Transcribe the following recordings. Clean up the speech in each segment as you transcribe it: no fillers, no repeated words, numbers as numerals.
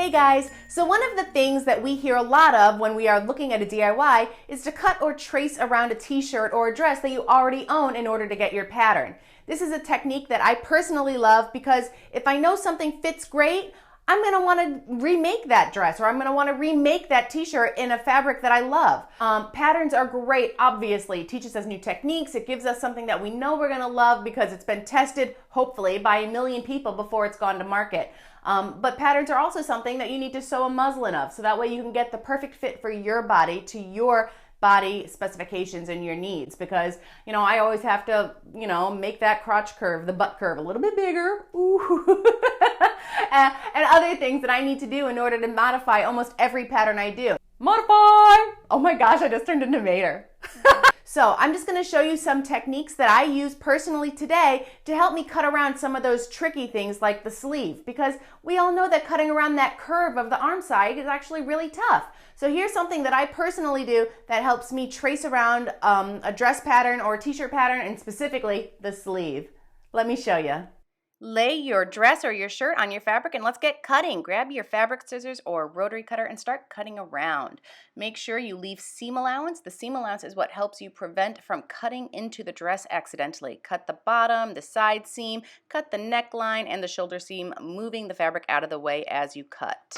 Hey guys, so one of the things that we hear a lot of when we are looking at a DIY is to cut or trace around a t-shirt or a dress that you already own in order to get your pattern. This is a technique that I personally love because if I know something fits great, I'm going to want to remake that dress or I'm going to want to remake that t-shirt in a fabric that I love. Patterns are great, obviously. It teaches us new techniques. It gives us something that we know we're going to love because it's been tested, hopefully, by a million people before it's gone to market. But patterns are also something that you need to sew a muslin of, so that way you can get the perfect fit for your body to your body specifications and your needs, because I always have to make that crotch curve, the butt curve a little bit bigger, ooh. and other things that I need to do in order to modify almost every pattern I do. Modify! Oh my gosh, I just turned into Mater. So I'm just going to show you some techniques that I use personally today to help me cut around some of those tricky things like the sleeve, because we all know that cutting around that curve of the arm side is actually really tough. So here's something that I personally do that helps me trace around a dress pattern or a t-shirt pattern, and specifically the sleeve. Let me show you. Lay your dress or your shirt on your fabric and let's get cutting. Grab your fabric scissors or rotary cutter and start cutting around. Make sure you leave seam allowance. The seam allowance is what helps you prevent from cutting into the dress accidentally. Cut the bottom, the side seam, cut the neckline and the shoulder seam, moving the fabric out of the way as you cut.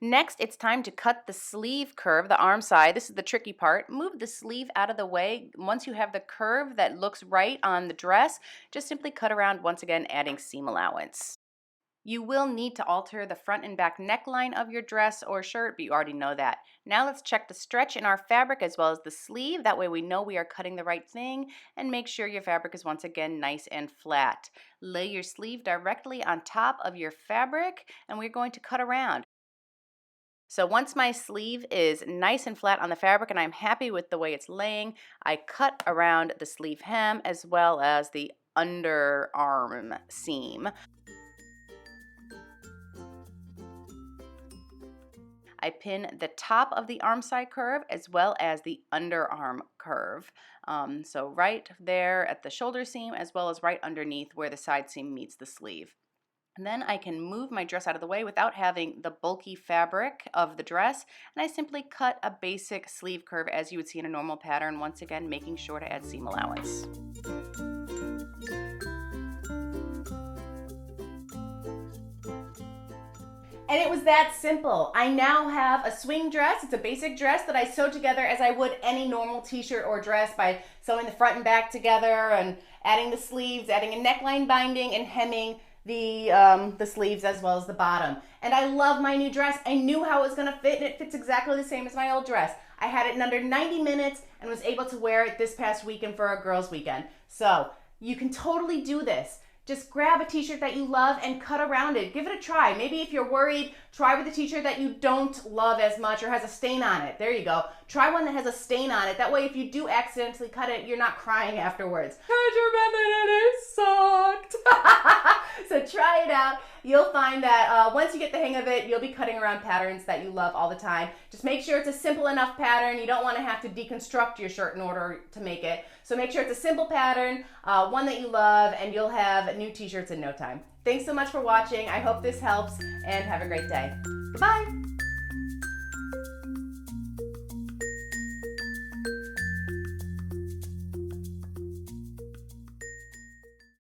Next, it's time to cut the sleeve curve, the arm side. This is the tricky part. Move the sleeve out of the way. Once you have the curve that looks right on the dress, just simply cut around, once again adding seam allowance. You will need to alter the front and back neckline of your dress or shirt, but you already know that. Now let's check the stretch in our fabric as well as the sleeve. That way we know we are cutting the right thing, and make sure your fabric is once again nice and flat. Lay your sleeve directly on top of your fabric, and we're going to cut around. So once my sleeve is nice and flat on the fabric and I'm happy with the way it's laying, I cut around the sleeve hem as well as the underarm seam. I pin the top of the arm side curve as well as the underarm curve. So right there at the shoulder seam as well as right underneath where the side seam meets the sleeve. And then I can move my dress out of the way without having the bulky fabric of the dress, and I simply cut a basic sleeve curve as you would see in a normal pattern, once again making sure to add seam allowance. And it was that simple. I now have a swing dress. It's a basic dress that I sew together as I would any normal t-shirt or dress by sewing the front and back together and adding the sleeves, adding a neckline binding and hemming the sleeves as well as the bottom. And I love my new dress. I knew how it was going to fit, and it fits exactly the same as my old dress. I had it in under 90 minutes and was able to wear it this past weekend for a girls' weekend. So you can totally do this. Just grab a t-shirt that you love and cut around it. Give it a try. Maybe if you're worried, try with a t-shirt that you don't love as much or has a stain on it. There you go. Try one that has a stain on it. That way if you do accidentally cut it, you're not crying afterwards. Cut your method and it sucked. So try it out. You'll find that once you get the hang of it, you'll be cutting around patterns that you love all the time. Just make sure it's a simple enough pattern. You don't want to have to deconstruct your shirt in order to make it. So make sure it's a simple pattern, one that you love, and you'll have new t-shirts in no time. Thanks so much for watching. I hope this helps, and have a great day. Bye.